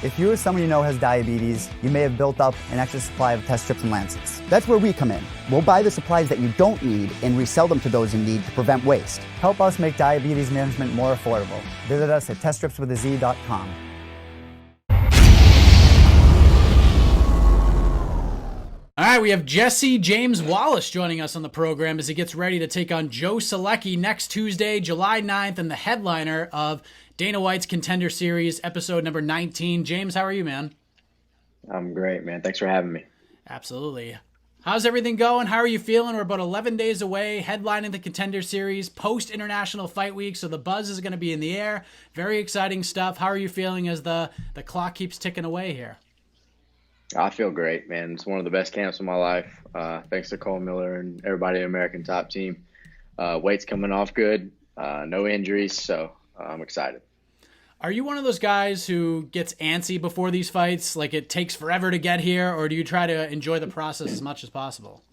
If you or someone you know has diabetes, you may have built up an extra supply of test strips and lancets. That's where we come in. We'll buy the supplies that you don't need and resell them to those in need to prevent waste. Help us make diabetes management more affordable. Visit us at teststripswithaz.com. All right, we have James Wallace joining us on the program as he gets ready to take on Joe Solecki next Tuesday, July 9th, and the headliner of Dana White's Contender Series, episode number 19. James, how are you, man? I'm great, man. Thanks for having me. Absolutely. How's everything going? How are you feeling? We're about 11 days away, headlining the Contender Series, post-International Fight Week, so the buzz is going to be in the air. Very exciting stuff. How are you feeling as the clock keeps ticking away here? I feel great, man. It's one of the best camps of my life. Thanks to Cole Miller and everybody at American Top Team. Weight's coming off good. No injuries, so I'm excited. Are you one of those guys who gets antsy before these fights, like it takes forever to get here, or do you try to enjoy the process as much as possible?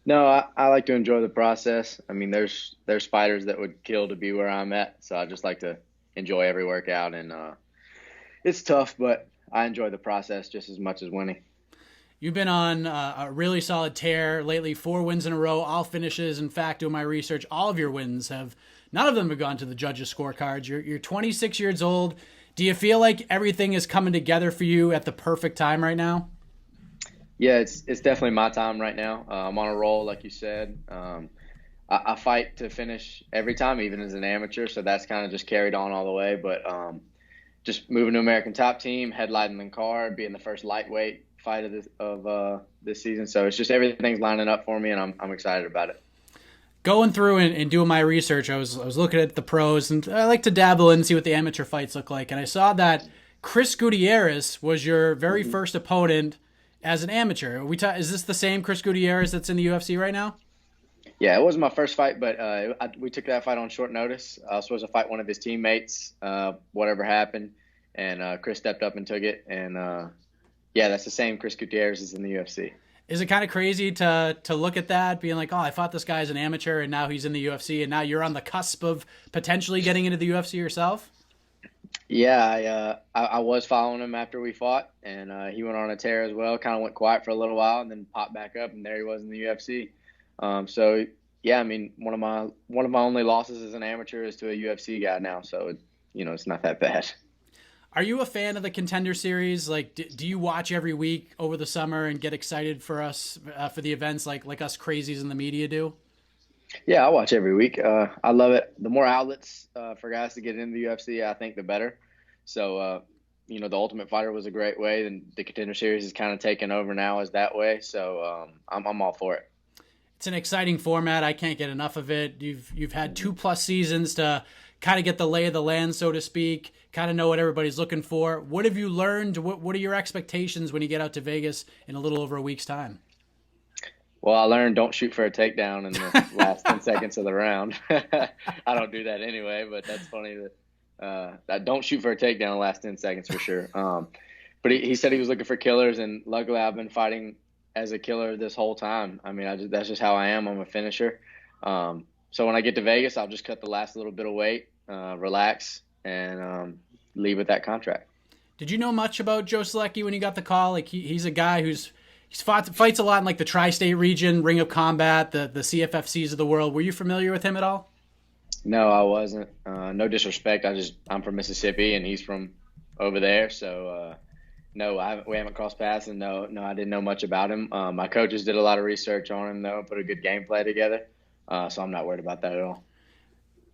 No, I like to enjoy the process. I mean, there's fighters that would kill to be where I'm at, so I just like to enjoy every workout, and it's tough, but I enjoy the process just as much as winning. You've been on a really solid tear lately, 4 wins in a row, all finishes. In fact, doing my research, all of your wins none of them have gone to the judges' scorecards. You're 26 years old. Do you feel like everything is coming together for you at the perfect time right now? Yeah, it's definitely my time right now. I'm on a roll, like you said. I fight to finish every time, even as an amateur, so that's kind of just carried on all the way. But just moving to American Top Team, headlining the card, being the first lightweight fight of this season. So it's just everything's lining up for me, and I'm excited about it. Going through and doing my research, I was looking at the pros, and I like to dabble in and see what the amateur fights look like. And I saw that Chris Gutierrez was your very first opponent as an amateur. Is this the same Chris Gutierrez that's in the UFC right now? Yeah, it wasn't my first fight, but we took that fight on short notice. I was supposed to fight one of his teammates, whatever happened, and Chris stepped up and took it. And, yeah, that's the same Chris Gutierrez is in the UFC. Is it kind of crazy to look at that, being like, oh, I fought this guy as an amateur, and now he's in the UFC, and now you're on the cusp of potentially getting into the UFC yourself? Yeah, I was following him after we fought, and he went on a tear as well. Kind of went quiet for a little while, and then popped back up, and there he was in the UFC. So yeah, I mean, one of my only losses as an amateur is to a UFC guy now, so it's not that bad. Are you a fan of the Contender Series? Like, do you watch every week over the summer and get excited for us for the events like us crazies in the media do? Yeah, I watch every week. I love it. The more outlets for guys to get into the UFC, I think the better. So, the Ultimate Fighter was a great way, and the Contender Series is kind of taken over now as that way. So I'm all for it. It's an exciting format. I can't get enough of it. You've had 2+ seasons to kind of get the lay of the land, so to speak, kind of know what everybody's looking for. What have you learned? What are your expectations when you get out to Vegas in a little over a week's time? Well, I learned don't shoot for a takedown in the last 10 seconds of the round. I don't do that anyway, but that's funny that don't shoot for a takedown in the last 10 seconds for sure. But he said he was looking for killers, and luckily I've been fighting as a killer this whole time. I mean, that's just how I am. I'm a finisher. So when I get to Vegas, I'll just cut the last little bit of weight, relax, and leave with that contract. Did you know much about Joe Solecki when you got the call? Like he's a guy he's fights a lot in like the tri-state region, Ring of Combat, the CFFCs of the world. Were you familiar with him at all? No, I wasn't. No disrespect. I'm from Mississippi and he's from over there. So no, we haven't crossed paths, and no, I didn't know much about him. My coaches did a lot of research on him though, put a good game plan together. So I'm not worried about that at all.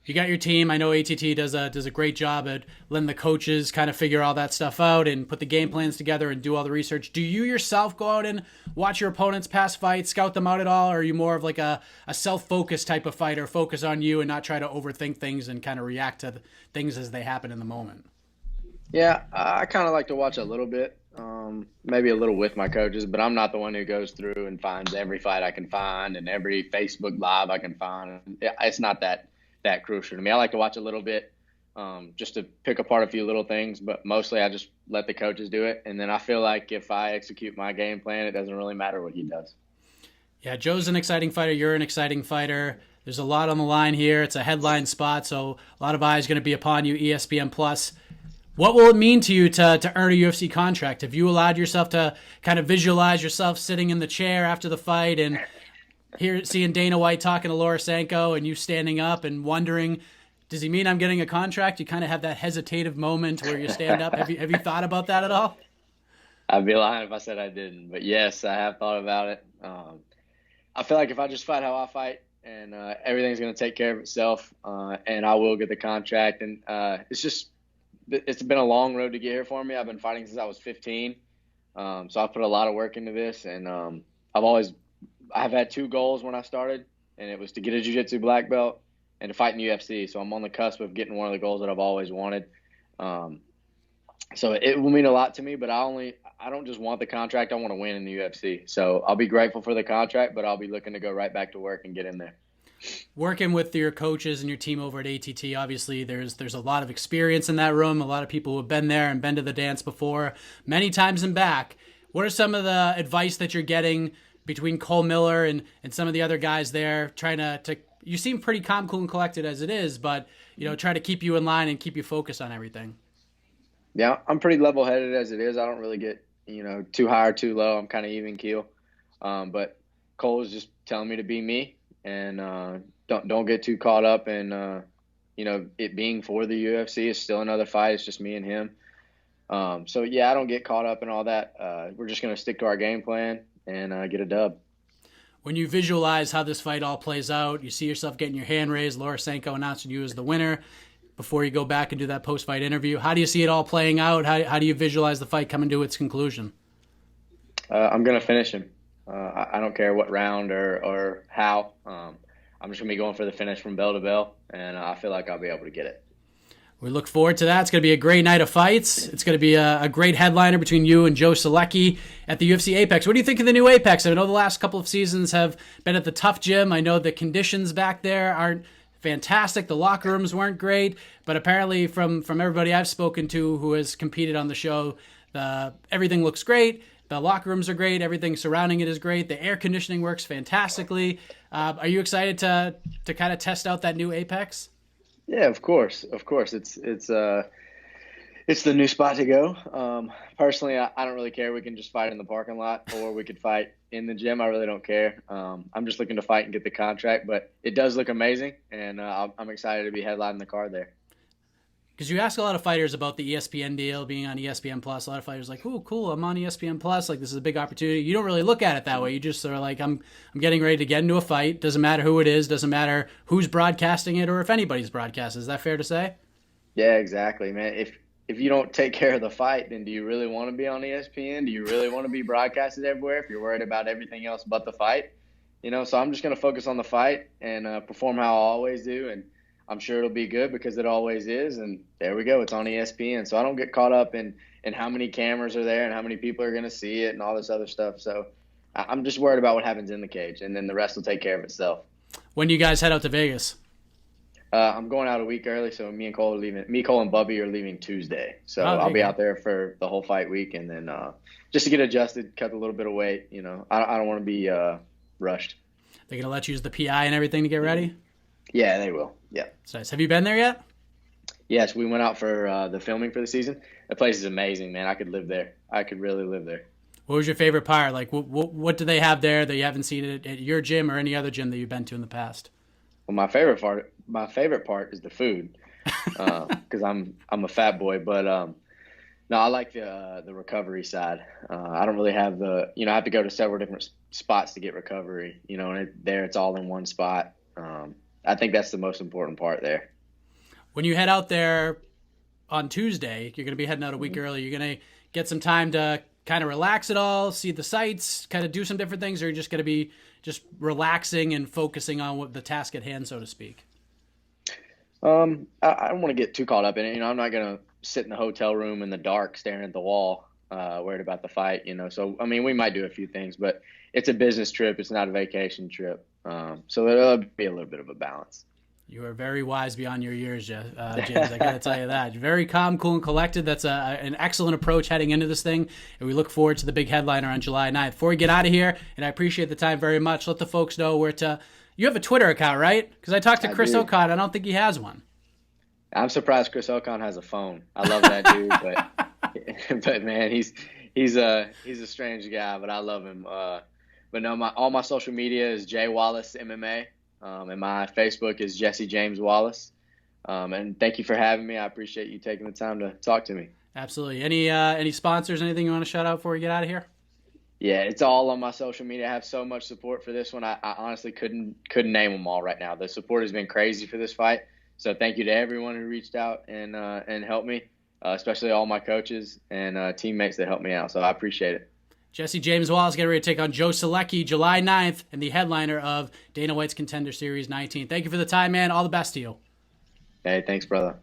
You got your team. I know ATT does a great job at letting the coaches kind of figure all that stuff out and put the game plans together and do all the research. Do you yourself go out and watch your opponents' past fights, scout them out at all, or are you more of like a self-focused type of fighter, focus on you and not try to overthink things and kind of react to things as they happen in the moment? Yeah, I kind of like to watch a little bit, maybe a little with my coaches, but I'm not the one who goes through and finds every fight I can find and every Facebook Live I can find. It's not that crucial to me. I like to watch a little bit just to pick apart a few little things, but mostly I just let the coaches do it. And then I feel like if I execute my game plan, it doesn't really matter what he does. Yeah, Joe's an exciting fighter. You're an exciting fighter. There's a lot on the line here. It's a headline spot, so a lot of eyes going to be upon you, ESPN+. What will it mean to you to earn a UFC contract? Have you allowed yourself to kind of visualize yourself sitting in the chair after the fight and seeing Dana White talking to Lorosenko and you standing up and wondering, does he mean I'm getting a contract? You kind of have that hesitative moment where you stand up. Have you thought about that at all? I'd be lying if I said I didn't, but yes, I have thought about it. I feel like if I just fight how I fight, and everything's going to take care of itself, and I will get the contract. And it's been a long road to get here for me. I've been fighting since I was 15, so I've put a lot of work into this. And I've had 2 goals when I started, and it was to get a jiu-jitsu black belt and to fight in the UFC. So I'm on the cusp of getting one of the goals that I've always wanted. So it will mean a lot to me, but I don't just want the contract. I want to win in the UFC. So I'll be grateful for the contract, but I'll be looking to go right back to work and get in there. Working with your coaches and your team over at ATT, obviously there's a lot of experience in that room, a lot of people who have been there and been to the dance before, many times and back. What are some of the advice that you're getting between Cole Miller and some of the other guys there, trying to you seem pretty calm, cool, and collected as it is, but try to keep you in line and keep you focused on everything? Yeah, I'm pretty level-headed as it is. I don't really get too high or too low. I'm kind of even keel. But Cole is just telling me to be me, and don't get too caught up in it being for the UFC. It's still another fight. It's just me and him. So yeah, I don't get caught up in all that. We're just gonna stick to our game plan and get a dub. When you visualize how this fight all plays out, you see yourself getting your hand raised, Lorosenko announcing you as the winner before you go back and do that post-fight interview. How do you see it all playing out? How do you visualize the fight coming to its conclusion? I'm going to finish him. I don't care what round or how. I'm just going to be going for the finish from bell to bell, and I feel like I'll be able to get it. We look forward to that. It's going to be a great night of fights. It's going to be a great headliner between you and Joe Solecki at the UFC Apex. What do you think of the new Apex? I know the last couple of seasons have been at the tough gym. I know the conditions back there aren't fantastic. The locker rooms weren't great, but apparently from everybody I've spoken to who has competed on the show, everything looks great. The locker rooms are great. Everything surrounding it is great. The air conditioning works fantastically. Are you excited to kind of test out that new Apex? Yeah, of course. It's the new spot to go. Personally, I don't really care. We can just fight in the parking lot, or we could fight in the gym. I really don't care. I'm just looking to fight and get the contract, but it does look amazing, and I'm excited to be headlining the card there. Because you ask a lot of fighters about the ESPN deal, being on ESPN Plus. A lot of fighters are like, "Ooh, cool! I'm on ESPN Plus. Like, this is a big opportunity." You don't really look at it that way. You just sort of like, "I'm getting ready to get into a fight. Doesn't matter who it is. Doesn't matter who's broadcasting it or if anybody's broadcasting." Is that fair to say? Yeah, exactly, man. If you don't take care of the fight, then do you really want to be on ESPN? Do you really want to be broadcasted everywhere if you're worried about everything else but the fight? So I'm just going to focus on the fight and perform how I always do, and I'm sure it'll be good because it always is. And there we go. It's on ESPN. So I don't get caught up in how many cameras are there and how many people are going to see it and all this other stuff. So I'm just worried about what happens in the cage, and then the rest will take care of itself. When do you guys head out to Vegas? I'm going out a week early. So Cole and Bubby are leaving Tuesday. So I'll be out there for the whole fight week. And then just to get adjusted, cut a little bit of weight. I don't want to be rushed. They're going to let you use the PI and everything to get ready? Yeah, they will. Yeah. That's nice. Have you been there yet? Yes, we went out for the filming for the season. The place is amazing, man. I could live there. I could really live there. What was your favorite part? Like, what do they have there that you haven't seen at your gym or any other gym that you've been to in the past? Well, my favorite part is the food, because I'm a fat boy. But no, I like the recovery side. I don't really have I have to go to several different spots to get recovery. And it's all in one spot. I think that's the most important part there. When you head out there on Tuesday, you're going to be heading out a week early. You're going to get some time to kind of relax it all, see the sights, kind of do some different things, or you're just going to be just relaxing and focusing on what the task at hand, so to speak? I don't want to get too caught up in it. I'm not going to sit in the hotel room in the dark staring at the wall, worried about the fight, So, we might do a few things, but it's a business trip. It's not a vacation trip. So there'll be a little bit of a balance. You are very wise beyond your years, James. I got to tell you that. You're very calm, cool, and collected. That's an excellent approach heading into this thing, and we look forward to the big headliner on July 9th. Before we get out of here, and I appreciate the time very much, let the folks know where to. You have a Twitter account, right? Because I talked to Chris O'Connor. I don't think he has one. I'm surprised Chris Ocon has a phone. I love that dude, but man, he's a strange guy, but I love him. But no, all my social media is J Wallace MMA, and my Facebook is Jesse James Wallace. And thank you for having me. I appreciate you taking the time to talk to me. Absolutely. Any sponsors, anything you want to shout out before we get out of here? Yeah, it's all on my social media. I have so much support for this one. I honestly couldn't name them all right now. The support has been crazy for this fight. So thank you to everyone who reached out and helped me, especially all my coaches and teammates that helped me out. So I appreciate it. Jesse James Wallace getting ready to take on Joe Solecki July 9th and the headliner of Dana White's Contender Series 19. Thank you for the time, man. All the best to you. Hey, thanks, brother.